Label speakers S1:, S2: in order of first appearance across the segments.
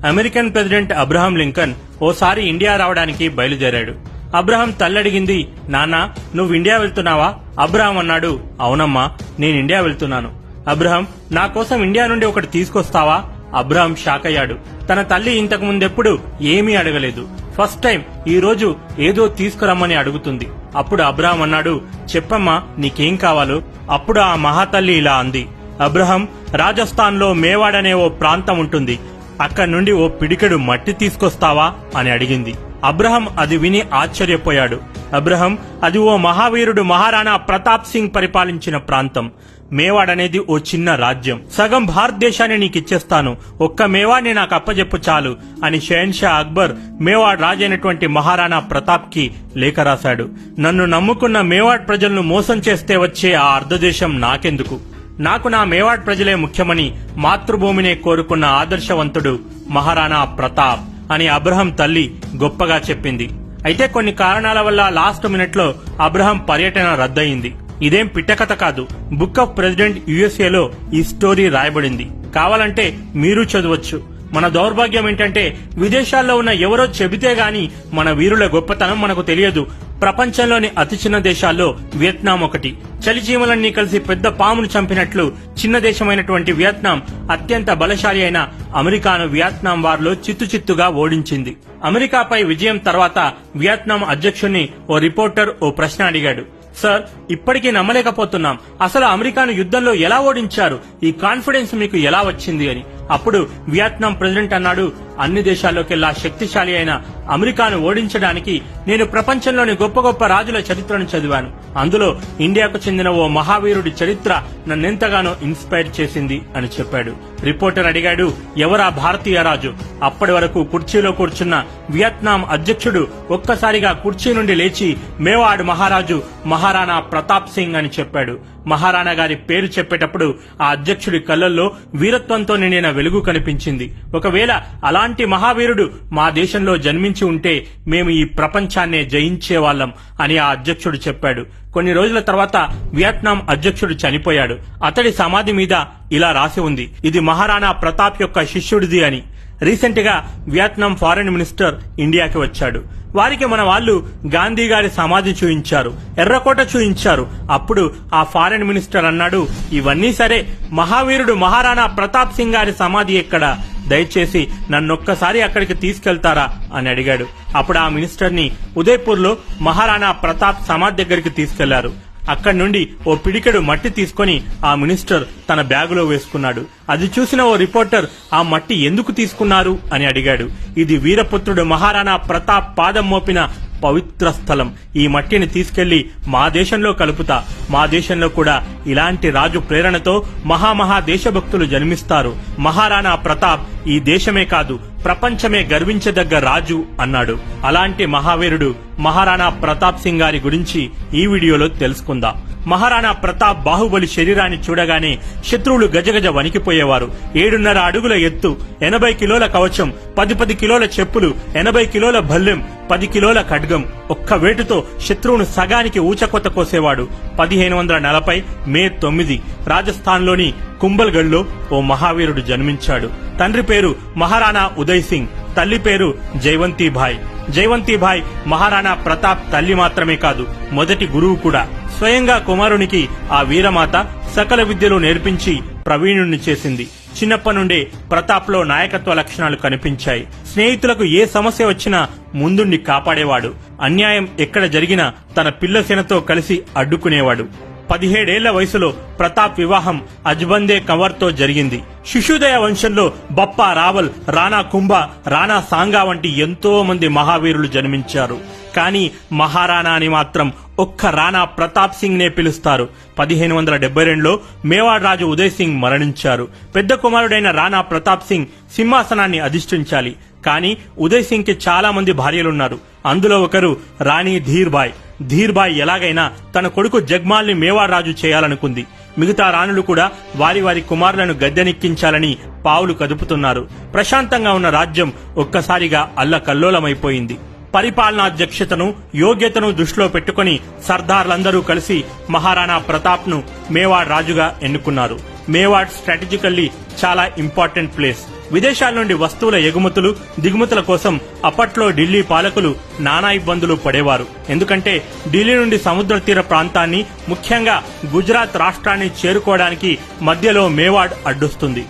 S1: American president Abraham Lincoln ఓసారి India రావడానికి బయలుదేరాడు. అబ్రహాం తల్లడిగింది, నాన్నా నువ్వు ఇండియా వెళ్తున్నావా? అబ్రహాం అన్నాడు, అవునమ్మా నేను ఇండియా వెళ్తున్నాను. అబ్రహాం, నా కోసం ఇండియా నుండి ఒకటి తీసుకొస్తావా? అబ్రహాం షాక్ అయ్యాడు. తన తల్లి ఇంతకు ముందెప్పుడు ఏమీ అడగలేదు. ఫస్ట్ టైం ఈ రోజు ఏదో తీసుకురమ్మని అడుగుతుంది. అప్పుడు అబ్రహాం అన్నాడు, చెప్పమ్మా నీకేం కావాలో? అప్పుడు ఆ మహాతల్లి ఇలా అంది, అబ్రహాం, రాజస్థాన్ లో మేవాడ్ అనే ఓ ప్రాంతం ఉంటుంది, అక్కడి నుండి ఓ పిడికెడు మట్టి తీసుకొస్తావా అని అడిగింది. అబ్రహాం అది విని ఆశ్చర్యపోయాడు. అబ్రహాం, అది ఓ మహావీరుడు మహారాణా ప్రతాప్ సింగ్ పరిపాలించిన ప్రాంతం. మేవాడ్ అనేది ఓ చిన్న రాజ్యం. సగం భారతదేశాన్ని నీకిచ్చేస్తాను, ఒక్క మేవాడ్ని నాకు అప్పజెప్పు చాలు అని షెహన్షా అక్బర్ మేవాడ్ రాజైనటువంటి మహారాణా ప్రతాప్ కి లేఖ రాశాడు. నన్ను నమ్ముకున్న మేవాడ్ ప్రజలను మోసం చేస్తే వచ్చే ఆ అర్ధదేశం నాకెందుకు? నాకు నా మేవాడ్ ప్రజలే ముఖ్యమని మాతృభూమినే కోరుకున్న ఆదర్శవంతుడు మహారాణా ప్రతాప్ అని అబ్రహాం తల్లి గొప్పగా చెప్పింది. అయితే కొన్ని కారణాల వల్ల లాస్ట్ మినిట్ లో అబ్రహాం పర్యటన రద్దయింది. ఇదేం పిట్టకథ కాదు, బుక్ ఆఫ్ ప్రెసిడెంట్ యుఎస్ఏలో ఈ స్టోరీ రాయబడింది. కావాలంటే మీరు చదవచ్చు. మన దౌర్భాగ్యం ఏంటంటే విదేశాల్లో ఉన్న ఎవరో చెబితే గాని మన వీరుల గొప్పతనం మనకు తెలియదు. ప్రపంచంలోని అతి చిన్న దేశాల్లో వియత్నాం ఒకటి. చలిచీమలన్నీ కలిసి పెద్ద పామును చంపినట్లు చిన్న దేశమైనటువంటి వియత్నాం అత్యంత బలశాలి అయిన అమెరికాను వియత్నాం వార్లో చిత్తుచిత్తుగా ఓడించింది. అమెరికాపై విజయం తర్వాత వియత్నాం అధ్యక్షుణ్ణి ఓ రిపోర్టర్ ఓ ప్రశ్న అడిగాడు. సార్, ఇప్పటికీ నమ్మలేకపోతున్నాం, అసలు అమెరికాను యుద్ధంలో ఎలా ఓడించారు? ఈ కాన్ఫిడెన్స్ మీకు ఎలా వచ్చింది అని. అప్పుడు వియత్నాం ప్రెసిడెంట్ అన్నాడు, అన్ని దేశాల్లోకెల్లా శక్తిశాలి అయిన అమెరికాను ఓడించడానికి నేను ప్రపంచంలోని గొప్ప గొప్ప రాజుల చరిత్రను చదివాను. అందులో ఇండియాకు చెందిన ఓ మహావీరుడి చరిత్ర నన్నెంతగానో ఇన్స్పైర్ చేసింది అని చెప్పాడు. రిపోర్టర్ అడిగాడు, ఎవరా భారతీయ రాజు? అప్పటి వరకు కుర్చీలో కూర్చున్న వియత్నాం అధ్యక్షుడు ఒక్కసారిగా కుర్చీ నుండి లేచి మేవాడ్ మహారాజు మహారాణా ప్రతాప్ సింగ్ అని చెప్పాడు. మహారాణా గారి పేరు చెప్పేటప్పుడు ఆ అధ్యక్షుడి కళ్లల్లో వీరత్వంతో నిండిన వెలుగు కనిపించింది. ఒకవేళ అలాంటి మహావీరుడు మా దేశంలో జన్మించి ఉంటే మేము ఈ ప్రపంచాన్నే జయించేవాళ్లం అని ఆ అధ్యక్షుడు చెప్పాడు. కొన్ని రోజుల తర్వాత వియత్నాం అధ్యక్షుడు చనిపోయాడు. అతడి సమాధి మీద ఇలా రాసి ఉంది, ఇది మహారాణా ప్రతాప్ యొక్క శిష్యుడిది అని. రీసెంట్ గా వియత్నాం ఫారెన్ మినిస్టర్ ఇండియాకి వచ్చాడు. వారికి మన వాళ్ళు గాంధీ గారి సమాధి చూయించారు, ఎర్రకోట చూయించారు. అప్పుడు ఆ ఫారెన్ మినిస్టర్ అన్నాడు, ఇవన్నీ సరే, మహావీరుడు మహారాణా ప్రతాప్ సింగ్ గారి సమాధి ఎక్కడ? దయచేసి నన్నొక్కసారి అక్కడికి తీసుకెళ్తారా అని అడిగాడు. అప్పుడు ఆ మినిస్టర్ ని ఉదయ్పూర్ లో మహారాణా ప్రతాప్ సమాధి దగ్గరికి తీసుకెళ్లారు. అక్కడి నుండి ఓ పిడికెడు మట్టి తీసుకుని ఆ మినిస్టర్ తన బ్యాగులో వేసుకున్నాడు. అది చూసిన ఓ రిపోర్టర్, ఆ మట్టి ఎందుకు తీసుకున్నారు అని అడిగాడు. ఇది వీరపుత్రుడు మహారాణా ప్రతాప్ పాదం మోపిన పవిత్ర స్థలం. ఈ మట్టిని తీసుకెళ్లి మా దేశంలో కలుపుతా. మా దేశంలో కూడా ఇలాంటి రాజు ప్రేరణతో మహామహా దేశభక్తులు జన్మిస్తారు. మహారాణా ప్రతాప్ ఈ దేశమే కాదు ప్రపంచమే గర్వించదగ్గ రాజు అన్నాడు. అలాంటి మహావీరుడు మహారాణా ప్రతాప్ సింగ్ గారి గురించి ఈ వీడియోలో తెలుసుకుందాం. మహారాణా ప్రతాప్ బాహుబలి శరీరాన్ని చూడగానే శత్రువులు గజగజ వణికిపోయేవారు. 7.5 అడుగుల ఎత్తు, 80 కిలోల కవచం, 10 కిలోల చెప్పులు, 80 కిలోల భల్లెం, 10 కిలోల ఖడ్గం. ఒక్క వేటుతో శత్రువును సగానికి ఊచకొత్త కోసేవాడు. 1540 మే 9 రాజస్థాన్లోని కుంభల్గఢ్ లో ఓ మహావీరుడు జన్మించాడు. తండ్రి పేరు మహారాణా ఉదయ్ సింగ్, తల్లి పేరు జైవంతిభాయ్. జైవంతిభాయ్ మహారాణా ప్రతాప్ తల్లి మాత్రమే కాదు, మొదటి గురువు కూడా. స్వయంగా కుమారునికి ఆ వీరమాత సకల విద్యలు నేర్పించి ప్రవీణుణ్ణి చేసింది. చిన్నప్పటి నుండే ప్రతాప్ లో నాయకత్వ లక్షణాలు కనిపించాయి. స్నేహితులకు ఏ సమస్య వచ్చినా ముందుండి కాపాడేవాడు. అన్యాయం ఎక్కడ జరిగినా తన పిల్ల సేనతో కలిసి అడ్డుకునేవాడు. 17 ఏళ్ల వయసులో ప్రతాప్ వివాహం అజ్బందే కంవర్ తో జరిగింది. శిశుదయ వంశంలో బప్పా రావల్, రాణా కుంభ, రాణా సాంగా వంటి ఎంతో మంది మహావీరులు జన్మించారు. కానీ మహారాణా అని మాత్రం ఒక్క రాణా ప్రతాప్ సింగ్ నే పిలుస్తారు. 1572లో మేవాడ్ రాజు ఉదయ్ సింగ్ మరణించారు. పెద్ద కుమారుడైన రాణా ప్రతాప్ సింగ్ సింహాసనాన్ని అధిష్ఠించాలి. కానీ ఉదయ్ సింగ్ కి చాలా మంది భార్యలున్నారు. అందులో ఒకరు రాణి ధీర్బాయ్. ధీర్బాయ్ ఎలాగైనా తన కొడుకు జగ్మాల్ ని మేవాడ్ రాజు చేయాలనుకుంది. మిగతా రాణులు కూడా వారి వారి కుమారులను గద్దెనెక్కించాలని పావులు కదుపుతున్నారు. ప్రశాంతంగా ఉన్న రాజ్యం ఒక్కసారిగా అల్లకల్లోలమైపోయింది. పరిపాలనాధ్యక్షతను, యోగ్యతను దృష్టిలో పెట్టుకుని సర్దార్లందరూ కలిసి మహారాణా ప్రతాప్ ను మేవాడ్ రాజుగా ఎన్నుకున్నారు. మేవాడ్ స్ట్రాటజికల్లీ చాలా ఇంపార్టెంట్ ప్లేస్. విదేశాల నుండి వస్తువుల ఎగుమతులు దిగుమతుల కోసం అప్పట్లో ఢిల్లీ పాలకులు నానా ఇబ్బందులు పడేవారు. ఎందుకంటే ఢిల్లీ నుండి సముద్ర తీర ప్రాంతాన్ని, ముఖ్యంగా గుజరాత్ రాష్ట్రాన్ని చేరుకోవడానికి మధ్యలో మేవాడ్ అడ్డొస్తుంది.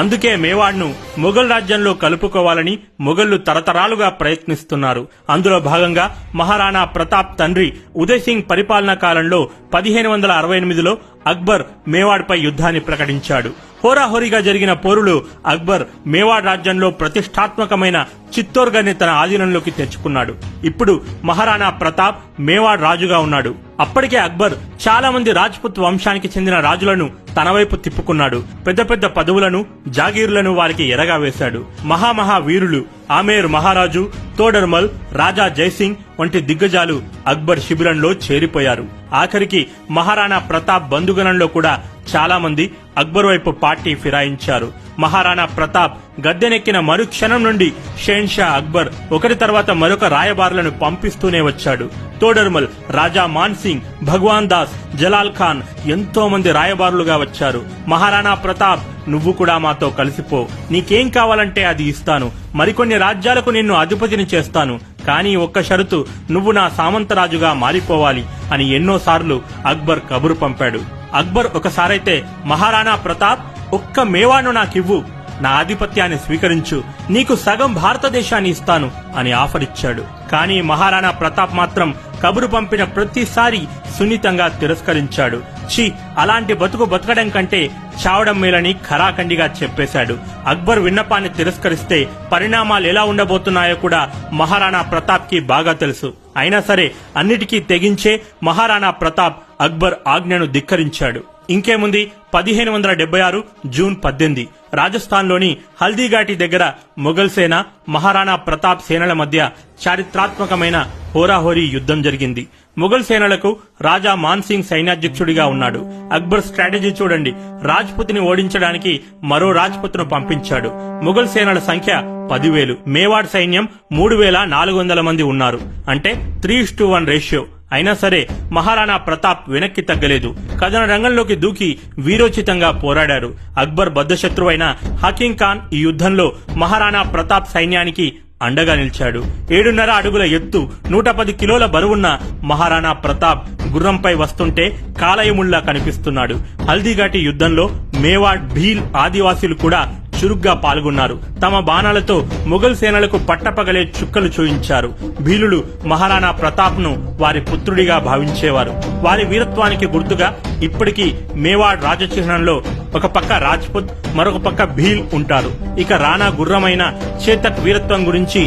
S1: అందుకే మేవాడ్ను మొఘల్ రాజ్యంలో కలుపుకోవాలని మొఘళ్లు తరతరాలుగా ప్రయత్నిస్తున్నారు. అందులో భాగంగా మహారాణా ప్రతాప్ తండ్రి ఉదయ్ సింగ్ పరిపాలనా కాలంలో 1568లో అక్బర్ మేవాడ్పై యుద్ధాన్ని ప్రకటించాడు. హోరాహోరీగా జరిగిన పోరులో అక్బర్ మేవాడ్ రాజ్యంలో ప్రతిష్టాత్మకమైన చిత్తోర్గఢ్ని తన ఆధీనంలోకి తెచ్చుకున్నాడు. ఇప్పుడు మహారాణా ప్రతాప్ మేవాడ్ రాజుగా ఉన్నాడు. అప్పటికే అక్బర్ చాలా మంది రాజ్పుత్ వంశానికి చెందిన రాజులను తన వైపు తిప్పుకున్నాడు. పెద్ద పెద్ద పదవులను, జాగీరులను వారికి ఎరగా వేశాడు. మహామహా వీరులు ఆమేర్ మహారాజు, తోడర్మల్, రాజా జైసింగ్ వంటి దిగ్గజాలు అక్బర్ శిబిరంలో చేరిపోయారు. ఆఖరికి మహారాణా ప్రతాప్ బంధుగణంలో కూడా చాలా మంది అక్బర్ వైపు పార్టీ ఫిరాయించారు. మహారాణా ప్రతాప్ గద్దెనెక్కిన మరుక్షణం నుండి షేన్షా అక్బర్ ఒకరి తర్వాత మరొక రాయబారులను పంపిస్తూనే వచ్చాడు. తోడర్మల్, రాజా మాన్సింగ్, భగవాన్ దాస్, జలాల్ ఖాన్ ఎంతో మంది రాయబారులుగా వచ్చారు. మహారాణా ప్రతాప్, నువ్వు కూడా మాతో కలిసిపో, నీకేం కావాలంటే అది ఇస్తాను, మరికొన్ని రాజ్యాలకు నిన్ను అధిపతిని చేస్తాను, కానీ ఒక్క షరతు, నువ్వు నా సామంతరాజుగా మారిపోవాలి అని ఎన్నోసార్లు అక్బర్ కబురు పంపాడు. అక్బర్ ఒకసారైతే, మహారాణా ప్రతాప్, ఒక్క మేవాడ్ను నాకివ్వు, నా ఆధిపత్యాన్ని స్వీకరించు, నీకు సగం భారతదేశాన్ని ఇస్తాను అని ఆఫర్ ఇచ్చాడు. కానీ మహారాణా ప్రతాప్ మాత్రం కబురు పంపిన ప్రతిసారి సున్నితంగా తిరస్కరించాడు. ఛీ, అలాంటి బతుకు బతకడం కంటే చావడం మేలని ఖరాఖండిగా చెప్పేశాడు. అక్బర్ విన్నపాన్ని తిరస్కరిస్తే పరిణామాలు ఎలా ఉండబోతున్నాయో కూడా మహారాణా ప్రతాప్ కి బాగా తెలుసు. అయినా సరే అన్నిటికీ తెగించే మహారాణా ప్రతాప్ అక్బర్ ఆజ్ఞను ధిక్కరించాడు. ఇంకేముంది, 1576 జూన్ 18 రాజస్థాన్లోని హల్దీఘాటి దగ్గర మొఘల్ సేన, మహారాణా ప్రతాప్ సేనల మధ్య చారిత్రాత్మకమైన హోరాహోరీ యుద్ధం జరిగింది. మొఘల్ సేనలకు రాజా మాన్సింగ్ సైన్యాధ్యక్షుడిగా ఉన్నాడు. అక్బర్ స్ట్రాటజీ చూడండి. రాజ్పుత్ని ఓడించడానికి మరో రాజ్పుత్ను పంపించాడు. మొఘల్ సేనల సంఖ్య 10,000, మేవాడ్ సైన్యం 3,400 మంది ఉన్నారు. అంటే 3:1 రేషియో. అయినా సరే మహారాణా ప్రతాప్ వెనక్కి తగ్గలేదు. కథన రంగంలోకి దూకి వీరోచితంగా పోరాడారు. అక్బర్ బద్ధశత్రువైన హకీం ఖాన్ ఈ యుద్ధంలో మహారాణా ప్రతాప్ సైన్యానికి అండగా నిలిచాడు. 7.5 అడుగుల ఎత్తు, 110 కిలోల బరువున్న మహారాణా ప్రతాప్ గుర్రంపై వస్తుంటే కాలయముల్లా కనిపిస్తున్నాడు. హల్దీఘాటి యుద్ధంలో మేవాడ్, భీల్ ఆదివాసీలు కూడా చురుగ్గా పాల్గొన్నారు. తమ బాణాలతో మొఘల్ సేనలకు పట్టపగలే చుక్కలు చూయించారు. భీలులు మహారాణా ప్రతాప్ ను వారి పుత్రుడిగా భావించేవారు. వారి వీరత్వానికి గుర్తుగా ఇప్పటికీ మేవాడ్ రాజచిహ్నంలో ఒక పక్క రాజ్పుత్, మరొక పక్క భీల్ ఉంటారు. ఇక రాణా గుర్రమైన చేతక్ వీరత్వం గురించి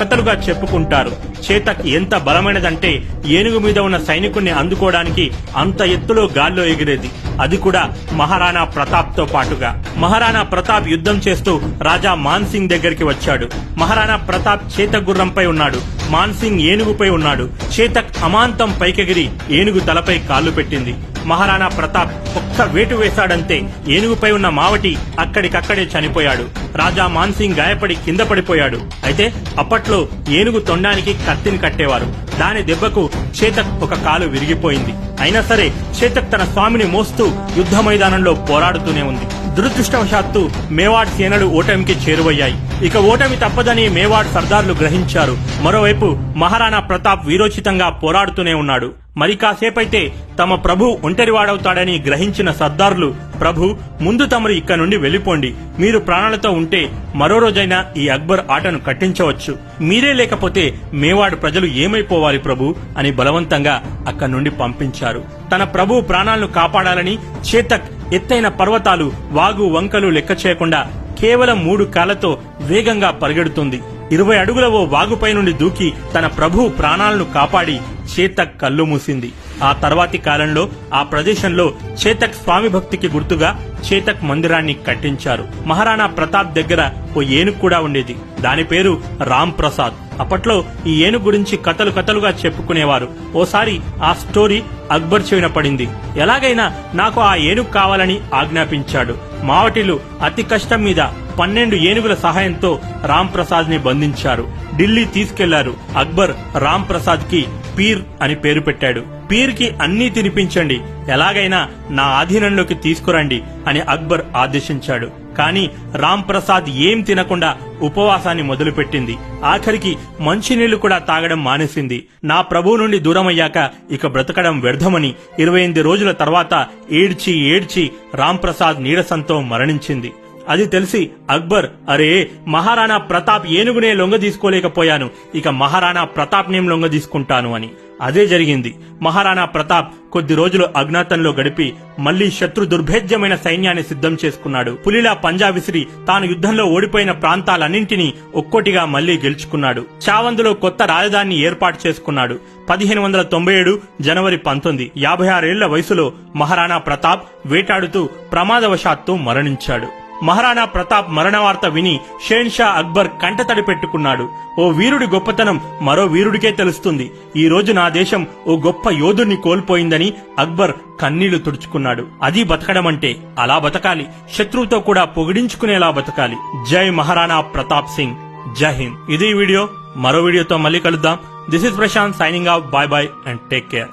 S1: కథలుగా చెప్పుకుంటారు. చేతక్ ఎంత బలమైనదంటే ఏనుగు మీద ఉన్న సైనికుణ్ణి అందుకోవడానికి అంత ఎత్తులో గాల్లో ఎగిరేది. అది కూడా మహారాణా ప్రతాప్ తో పాటుగా. మహారాణా ప్రతాప్ యుద్ధం చేస్తూ రాజా మాన్సింగ్ దగ్గరికి వచ్చాడు. మహారాణా ప్రతాప్ చేతక్ గుర్రంపై ఉన్నాడు. మాన్సింగ్ ఏనుగుపై ఉన్నాడు. చేతక్ అమాంతం పైకెగిరి ఏనుగు తలపై కాళ్లు పెట్టింది. మహారాణా ప్రతాప్ ఒక్క వేటు వేశాడంతే ఏనుగుపై ఉన్న మావటి అక్కడికక్కడే చనిపోయాడు. రాజా మాన్సింగ్ గాయపడి కింద పడిపోయాడు. అయితే అప్పట్లో ఏనుగు తొండానికి కత్తిని కట్టేవారు. దాని దెబ్బకు చేతక్ ఒక కాలు విరిగిపోయింది. అయినా సరే చేతక్ తన స్వామిని మోస్తూ యుద్ధ మైదానంలో పోరాడుతూనే ఉంది. దురదృష్టవశాత్తు మేవాడ్ సేనలు ఓటమికి చేరువయ్యాయి. ఇక ఓటమి తప్పదని మేవాడ్ సర్దార్లు గ్రహించారు. మరోవైపు మహారాణా ప్రతాప్ వీరోచితంగా పోరాడుతూనే ఉన్నాడు. మరి కాసేపైతే తమ ప్రభు ఒంటరివాడవుతాడని గ్రహించిన సర్దార్లు, ప్రభు, ముందు తమరు ఇక్కడ నుండి వెళ్లిపోండి. మీరు ప్రాణాలతో ఉంటే మరో రోజైనా ఈ అక్బర్ ఆటను కట్టించవచ్చు. మీరే లేకపోతే మేవాడ్ ప్రజలు ఏమైపోవాలి ప్రభు అని బలవంతంగా అక్కడి నుండి పంపించారు. తన ప్రభు ప్రాణాలను కాపాడాలని చేతక్ ఎత్తైన పర్వతాలు, వాగు, వంకలు లెక్క చేయకుండా కేవలం 3 కాళ్లతో వేగంగా పరిగెడుతుంది. 20 అడుగుల ఓ వాగుపై నుండి దూకి తన ప్రభు ప్రాణాలను కాపాడి చేతక్ కళ్ళు మూసింది. ఆ తర్వాతి కాలంలో ఆ ప్రదేశంలో చేతక్ స్వామి భక్తికి గుర్తుగా చేతక్ మందిరాన్ని కట్టించారు. మహారాణా ప్రతాప్ దగ్గర ఓ ఏనుగు కూడా ఉండేది. దాని పేరు రామ్ ప్రసాద్. అప్పట్లో ఈ ఏనుగు గురించి కథలుగా చెప్పుకునేవారు. ఓసారి ఆ స్టోరీ అక్బర్ చెవిన పడింది. ఎలాగైనా నాకు ఆ ఏనుగు కావాలని ఆజ్ఞాపించాడు. మావటిలు అతి కష్టం మీద 12 ఏనుగుల సహాయంతో రామ్ ప్రసాద్ ని బంధించారు. ఢిల్లీ తీసుకెళ్లారు. అక్బర్ రామ్ ప్రసాద్ కి పీర్ అని పేరు పెట్టాడు. పీర్కి అన్నీ తినిపించండి, ఎలాగైనా నా ఆధీనంలోకి తీసుకురండి అని అక్బర్ ఆదేశించాడు. కాని రామ్ ప్రసాద్ ఏం తినకుండా ఉపవాసాన్ని మొదలుపెట్టింది. ఆఖరికి మంచినీళ్లు కూడా తాగడం మానేసింది. నా ప్రభువు నుండి దూరమయ్యాక ఇక బ్రతకడం వ్యర్థమని 28 రోజుల తర్వాత ఏడ్చి ఏడ్చి రామ్ ప్రసాద్ నీరసంతో మరణించింది. అది తెలిసి అక్బర్, అరే మహారాణా ప్రతాప్ ఏనుగునే లొంగ తీసుకోలేకపోయాను, ఇక మహారాణా ప్రతాప్ నేం లొంగ తీసుకుంటాను అని. అదే జరిగింది. మహారాణా ప్రతాప్ కొద్ది రోజులు అజ్ఞాతంలో గడిపి మళ్లీ శత్రు దుర్భేద్యమైన సైన్యాన్ని సిద్ధం చేసుకున్నాడు. పులిలా పంజా విసిరి తాను యుద్ధంలో ఓడిపోయిన ప్రాంతాలన్నింటినీ ఒక్కోటిగా మళ్లీ గెలుచుకున్నాడు. చావందులో కొత్త రాజధానిని ఏర్పాటు చేసుకున్నాడు. 1597 జనవరి 19, 56 ఏళ్ల వయసులో మహారాణా ప్రతాప్ వేటాడుతూ ప్రమాదవశాత్తు మరణించాడు. మహారాణా ప్రతాప్ మరణ వార్త విని షేన్షా అక్బర్ కంటతడి పెట్టుకున్నాడు. ఓ వీరుడి గొప్పతనం మరో వీరుడికే తెలుస్తుంది. ఈ రోజు నా దేశం ఓ గొప్ప యోధుణ్ణి కోల్పోయిందని అక్బర్ కన్నీళ్లు తుడుచుకున్నాడు. అది బతకడమంటే అలా బతకాలి, శత్రువుతో కూడా పొగిడించుకునేలా బతకాలి. జై మహారాణా ప్రతాప్ సింగ్, జై హింద్. ఇది వీడియో. మరో వీడియోతో మళ్ళీ కలుద్దాం. This is Prashanth signing off. Bye bye and take care.